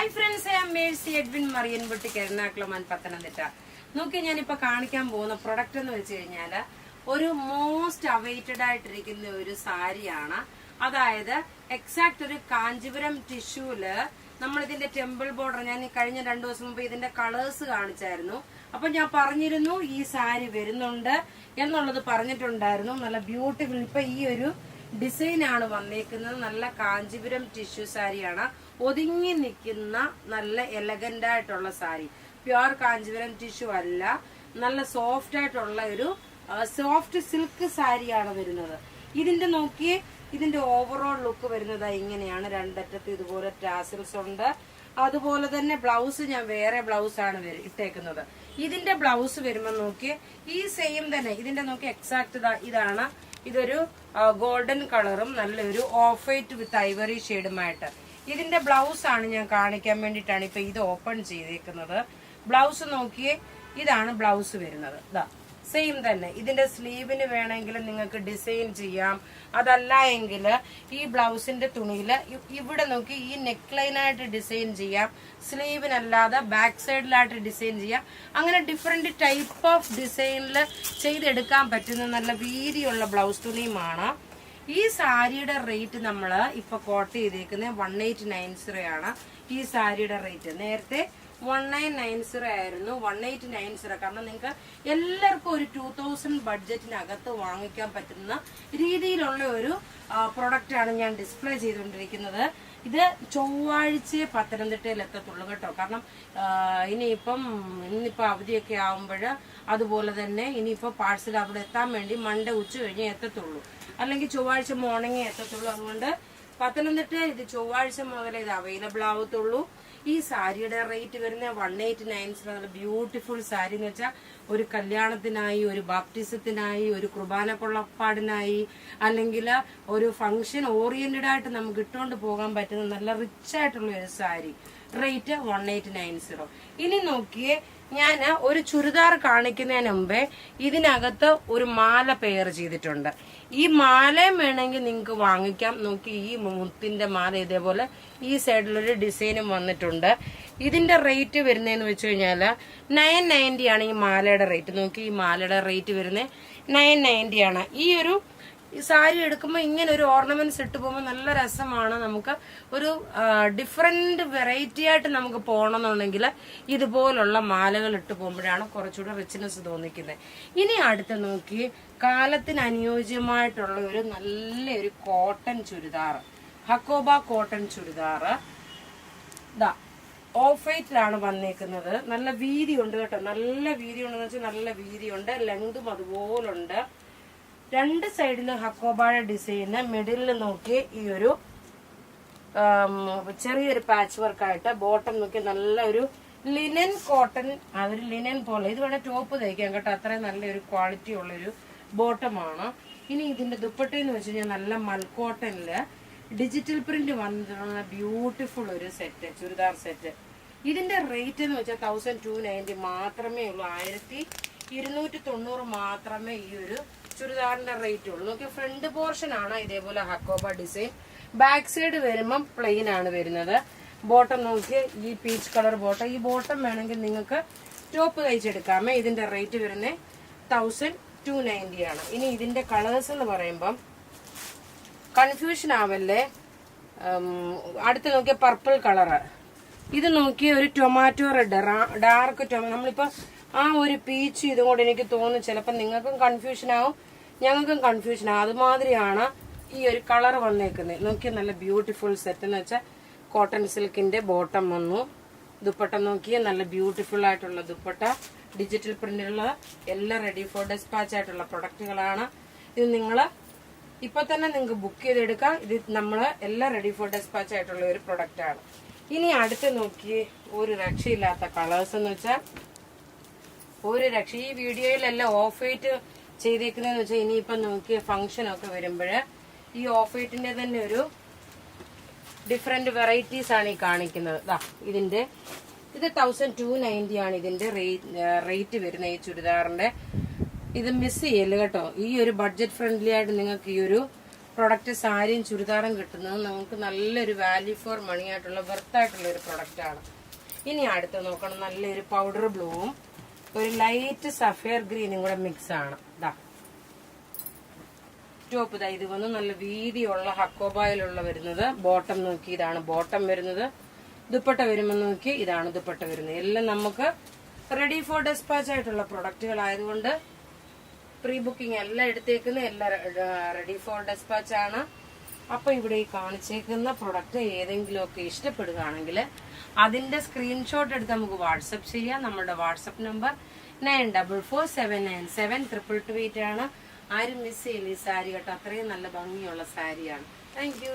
Hi friends, I am Mercy Edwin മറിയൻപൊട്ടി എറണാകുളം പത്തനംതിട്ട. നോക്കി ഞാനിപ്പോ കാണിക്കാൻ പോകുന്ന പ്രൊഡക്റ്റ് എന്ന് വെച്ച് കഴിഞ്ഞാല് ഒരു മോസ്റ്റ് അവൈറ്റഡ് ആയിട്ടിരിക്കുന്ന ഒരു സാരിയാണ്. അതായത് എക്സാക്ട് ഒരു കാഞ്ചീപുരം ടിഷ്യൂല് നമ്മളിതിന്റെ ടെമ്പിൾ ബോർഡർ, ഞാൻ കഴിഞ്ഞ 2 ദിവസം മുമ്പ് ഇതിന്റെ കളേഴ്സ് കാണിച്ചായിരുന്നു. അപ്പൊ ഞാൻ പറഞ്ഞിരുന്നു ഈ സാരി വരുന്നുണ്ട് എന്നുള്ളത് പറഞ്ഞിട്ടുണ്ടായിരുന്നു. നല്ല ബ്യൂട്ടിഫുൾ. ഇപ്പൊ ഈ ഒരു ഡിസൈൻ ആണ് വന്നേക്കുന്നത്. നല്ല കാഞ്ചീപുരം ടിഷ്യൂ സാരിയാണ്. ഒതുങ്ങി നിൽക്കുന്ന നല്ല എലഗന്റ് ആയിട്ടുള്ള സാരി. പ്യുവർ കാഞ്ചീപുരം ടിഷ്യൂ അല്ല, നല്ല സോഫ്റ്റ് ആയിട്ടുള്ള ഒരു സോഫ്റ്റ് സിൽക്ക് സാരിയാണ് വരുന്നത്. ഇതിന്റെ നോക്കിയേ, ഇതിന്റെ ഓവറോൾ ലുക്ക് വരുന്നത് ഇങ്ങനെയാണ്. രണ്ടറ്റത്ത് ഇതുപോലെ ടാസിൽസ് ഉണ്ട്. അതുപോലെ തന്നെ ബ്ലൗസ് ഞാൻ വേറെ ബ്ലൗസ് ആണ് ഇട്ടേക്കുന്നത്. ഇതിന്റെ ബ്ലൗസ് വരുമ്പോൾ നോക്കിയേ, ഈ സെയിം തന്നെ ഇതിന്റെ നോക്കി എക്സാക്ട് ഇതാണ്. ഇതൊരു ഗോൾഡൻ കളറും നല്ലൊരു ഓഫ് വൈറ്റ് വിത്ത് ഐവറി ഷെയ്ഡുമായിട്ട്. ഇതിന്റെ ബ്ലൗസ് ആണ് ഞാൻ കാണിക്കാൻ വേണ്ടിയിട്ടാണ് ഇപ്പൊ ഇത് ഓപ്പൺ ചെയ്തേക്കുന്നത്. ബ്ലൗസ് നോക്കിയേ, ഇതാണ് ബ്ലൗസ് വരുന്നത്. ഇതാ സെയിം തന്നെ. ഇതിന്റെ സ്ലീവിന് വേണമെങ്കിൽ നിങ്ങൾക്ക് ഡിസൈൻ ചെയ്യാം. അതല്ല എങ്കിൽ ഈ ബ്ലൗസിന്റെ തുണിയില് ഇവിടെ നോക്കി ഈ നെക്ക് ലൈനായിട്ട് ഡിസൈൻ ചെയ്യാം. സ്ലീവിനല്ലാതെ ബാക്ക് സൈഡിലായിട്ട് ഡിസൈൻ ചെയ്യാം. അങ്ങനെ ഡിഫറെന്റ് ടൈപ്പ് ഓഫ് ഡിസൈനിൽ ചെയ്തെടുക്കാൻ പറ്റുന്ന നല്ല വീതിയുള്ള ബ്ലൗസ് തുണിയുമാണ്. ഈ സാരിയുടെ റേറ്റ് നമ്മൾ ഇപ്പൊ കോട്ട് ചെയ്തേക്കുന്നത് 1890 ആണ്. ഈ സാരിയുടെ റേറ്റ് നേരത്തെ 1990 ആയിരുന്നു. 1890. കാരണം നിങ്ങൾക്ക് എല്ലാവർക്കും ഒരു 2000 ബഡ്ജറ്റിനകത്ത് വാങ്ങിക്കാൻ പറ്റുന്ന രീതിയിലുള്ള ഒരു പ്രൊഡക്റ്റ് ആണ് ഞാൻ ഡിസ്പ്ലേ ചെയ്തുകൊണ്ടിരിക്കുന്നത്. ഇത് ചൊവ്വാഴ്ച പത്തനംതിട്ടയിൽ എത്തത്തുള്ളൂ കേട്ടോ. കാരണം ഇന്നിപ്പോ അവധിയൊക്കെ ആവുമ്പോൾ, അതുപോലെ തന്നെ ഇനിയിപ്പോ പാഴ്സൽ അവിടെ എത്താൻ വേണ്ടി മൺഡേ ഉച്ച കഴിഞ്ഞേ എത്തത്തുള്ളൂ, അല്ലെങ്കിൽ ചൊവ്വാഴ്ച മോർണിംഗേ എത്തത്തുള്ളൂ. അതുകൊണ്ട് പത്തനംതിട്ട ഇത് ചൊവ്വാഴ്ച മുതലേ ഇത് അവൈലബിൾ ആവത്തുള്ളൂ. ഈ സാരിയുടെ റേറ്റ് വരുന്ന 1890. ബ്യൂട്ടിഫുൾ സാരി എന്ന് വെച്ചാൽ ഒരു കല്യാണത്തിനായി, ഒരു ബാപ്റ്റിസത്തിനായി, ഒരു കുർബാന കൊള്ളപ്പാടിനായി, അല്ലെങ്കിൽ ഒരു ഫംഗ്ഷൻ ഓറിയന്റഡ് ആയിട്ട് നമുക്ക് ഇട്ടുകൊണ്ട് പോകാൻ പറ്റുന്ന നല്ല റിച്ച് ആയിട്ടുള്ള ഒരു സാരി. റേറ്റ് 1890. ഇനി നോക്കിയേ, ഞാൻ ഒരു ചുരിദാർ കാണിക്കുന്നതിന് മുമ്പേ ഇതിനകത്ത് ഒരു മാല പെയർ ചെയ്തിട്ടുണ്ട്. ഈ മാലയും വേണമെങ്കിൽ നിങ്ങൾക്ക് വാങ്ങിക്കാം. നോക്കി, ഈ മുത്തിന്റെ മാല ഇതേപോലെ ഈ സൈഡിലൊരു ഡിസൈനും വന്നിട്ടുണ്ട്. ഇതിന്റെ റേറ്റ് വരുന്നതെന്ന് വെച്ച് കഴിഞ്ഞാല് 990 ആണ് ഈ മാലയുടെ റേറ്റ്. നോക്കി, ഈ മാലയുടെ റേറ്റ് വരുന്നത് 990 ആണ്. ഈ ഒരു സാരി എടുക്കുമ്പോൾ ഇങ്ങനെ ഒരു ഓർണമെന്റ്സ് ഇട്ട് പോകുമ്പോൾ നല്ല രസമാണ്. നമുക്ക് ഒരു ഡിഫറെന്റ് വെറൈറ്റി ആയിട്ട് നമുക്ക് പോകണമെന്നുണ്ടെങ്കിൽ ഇതുപോലുള്ള മാലകൾ ഇട്ട് പോകുമ്പോഴാണ് കുറച്ചുകൂടെ റിച്ച്നെസ് തോന്നിക്കുന്നത്. ഇനി അടുത്ത് നോക്കി, കാലത്തിന് അനുയോജ്യമായിട്ടുള്ള ഒരു നല്ലൊരു കോട്ടൺ ചുരിദാർ, ഹക്കോബ കോട്ടൺ ചുരിദാർ. ദാ ഓഫ് വൈറ്റിലാണ് വന്നേക്കുന്നത്. നല്ല വീതിയുണ്ട് കേട്ടോ. നല്ല വീതിയുണ്ടെന്ന് വെച്ചാൽ നല്ല വീതിയുണ്ട്. ലെങ്തും അതുപോലുണ്ട്. രണ്ട് സൈഡിലും ഹക്കോബായുടെ ഡിസൈന്. മിഡിലിൽ നോക്കി ഈ ഒരു ചെറിയൊരു പാച്ച് വർക്കായിട്ട്. ബോട്ടം നോക്കി നല്ല ഒരു ലിനൻ കോട്ടൺ, അതൊരു ലിനൻ പോലെ. ഇത് വേണേൽ ടോപ്പ് തയ്ക്കാം കേട്ടോ. അത്രയും നല്ലൊരു ക്വാളിറ്റി ഉള്ളൊരു ബോട്ടമാണ്. ഇനി ഇതിന്റെ ദുപ്പട്ടയെന്ന് വെച്ച് കഴിഞ്ഞാൽ നല്ല മൽക്കോട്ടനില് ഡിജിറ്റൽ പ്രിന്റ് വന്നിട്ടുള്ള ബ്യൂട്ടിഫുൾ ഒരു സെറ്റ്, ചുരിദാർ സെറ്റ്. ഇതിന്റെ റേറ്റ് എന്ന് വെച്ചാൽ 1290 മാത്രമേ ഉള്ളൂ. 1290 മാത്രമേ ഈ ഒരു ചുരിദാറിന്റെ റേറ്റ് ഉള്ളൂ. നോക്കി, ഫ്രണ്ട് പോർഷൻ ആണ് ഇതേപോലെ ഹക്കോബ ഡിസൈൻ. ബാക്ക് സൈഡ് വരുമ്പം പ്ലെയിൻ ആണ് വരുന്നത്. ബോട്ടം നോക്കി, ഈ പീച്ച് കളർ ബോട്ടം. ഈ ബോട്ടം വേണമെങ്കിൽ നിങ്ങൾക്ക് ടോപ്പ് തയ്ച്ചെടുക്കാമേ. ഇതിന്റെ റേറ്റ് വരുന്നത് 1290 ആണ്. ഇനി ഇതിന്റെ കളേഴ്സ് എന്ന് പറയുമ്പം കൺഫ്യൂഷൻ ആവല്ലേ. അടുത്ത് നോക്കിയ പർപ്പിൾ കളറ്. ഇത് നോക്കിയ ഒരു ടൊമാറ്റോ റെഡ്, ഡാർക്ക് ടൊമാറ്റോ. നമ്മളിപ്പോ ആ ഒരു പീച്ച് ഇതും കൂടെ എനിക്ക് തോന്നുന്നു ചിലപ്പോൾ നിങ്ങൾക്കും കൺഫ്യൂഷൻ ആവും, ഞങ്ങൾക്കും കൺഫ്യൂഷൻ ആവും. അതുമാതിരിയാണ് ഈ ഒരു കളർ വന്നേക്കുന്നത്. നോക്കിയ നല്ല ബ്യൂട്ടിഫുൾ സെറ്റ് എന്ന് വെച്ചാൽ കോട്ടൺ സിൽക്കിന്റെ ബോട്ടം വന്നു. ദുപ്പട്ട നോക്കിയ നല്ല ബ്യൂട്ടിഫുൾ ആയിട്ടുള്ള ദുപ്പട്ട. ഡിജിറ്റൽ പ്രിന്റിലുള്ള എല്ലാം റെഡി ഫോർ ഡെസ്പാച്ച് ആയിട്ടുള്ള പ്രൊഡക്റ്റുകളാണ്. ഇത് നിങ്ങൾ ഇപ്പൊ തന്നെ നിങ്ങൾക്ക് ബുക്ക് ചെയ്തെടുക്കാം. ഇത് നമ്മള് എല്ലാം റെഡി ഫോർ ഡെസ്പാച്ച് ആയിട്ടുള്ള ഒരു പ്രൊഡക്റ്റ് ആണ്. ഇനി അടുത്ത് നോക്കി, ഒരു രക്ഷയില്ലാത്ത കളേഴ്സ് എന്ന് വെച്ചാൽ ഒരു രക്ഷ. ഈ വീഡിയോയിലെല്ലാം ഓഫ് വൈറ്റ് ചെയ്തേക്കുന്നതെന്ന് വെച്ചാൽ ഇനിയിപ്പം നോക്കിയ ഫംഗ്ഷൻ ഒക്കെ വരുമ്പോഴ് ഈ ഓഫ് വൈറ്റിന്റെ തന്നെ ഒരു ഡിഫറെന്റ് വെറൈറ്റീസ് ആണ് ഈ കാണിക്കുന്നത്. ഇത് 1290 ആണ് ഇതിന്റെ റേറ്റ് വരുന്നത്. ഈ ചുരിദാറിന്റെ ഇത് മിസ് ചെയ്യല് കേട്ടോ. ഈ ഒരു ബഡ്ജറ്റ് ഫ്രണ്ട്ലി ആയിട്ട് നിങ്ങൾക്ക് ഈ ഒരു പ്രൊഡക്റ്റ് സാരിയും ചുരിദാറും കിട്ടുന്നത് നമുക്ക് നല്ലൊരു വാല്യൂ ഫോർ മണി ആയിട്ടുള്ള വെർത്തായിട്ടുള്ള ഒരു പ്രൊഡക്റ്റാണ്. ഇനി അടുത്ത് നോക്കണം, നല്ലൊരു പൗഡർ ബ്ലൂവും ഒരു ലൈറ്റ് സഫയർ ഗ്രീനും കൂടെ മിക്സ് ആണ്. ഇതാ ടോപ്പ് ഇതാ, ഇത് വന്ന് നല്ല വീതിയുള്ള ഹക്കോബായിലുള്ള വരുന്നത്. ബോട്ടം നോക്കി, ഇതാണ് ബോട്ടം വരുന്നത്. ദുപ്പട്ട വരുമ്പോൾ നോക്കി, ഇതാണ് ദുപ്പട്ട വരുന്നത്. എല്ലാം നമുക്ക് റെഡി ഫോർ ഡെസ്പാച്ച് ആയിട്ടുള്ള പ്രൊഡക്റ്റുകൾ ആയതുകൊണ്ട് പ്രീ ബുക്കിംഗ് എല്ലാം എടുത്തേക്കുന്ന എല്ലാം റെഡി ഫോർ ഡെസ്പാച്ച് ആണ്. അപ്പൊ ഇവിടെ ഈ കാണിച്ചേക്കുന്ന പ്രൊഡക്റ്റ് ഏതെങ്കിലുമൊക്കെ ഇഷ്ടപ്പെടുകയാണെങ്കിൽ അതിന്റെ സ്ക്രീൻഷോട്ട് എടുത്ത് നമുക്ക് വാട്സപ്പ് ചെയ്യാം. നമ്മുടെ വാട്സപ്പ് നമ്പർ 9447972228 ആണ്. ആരും മിസ് ചെയ്യില്ല ഈ സാരി കേട്ടോ, അത്രയും നല്ല ഭംഗിയുള്ള സാരിയാണ്. Thank you.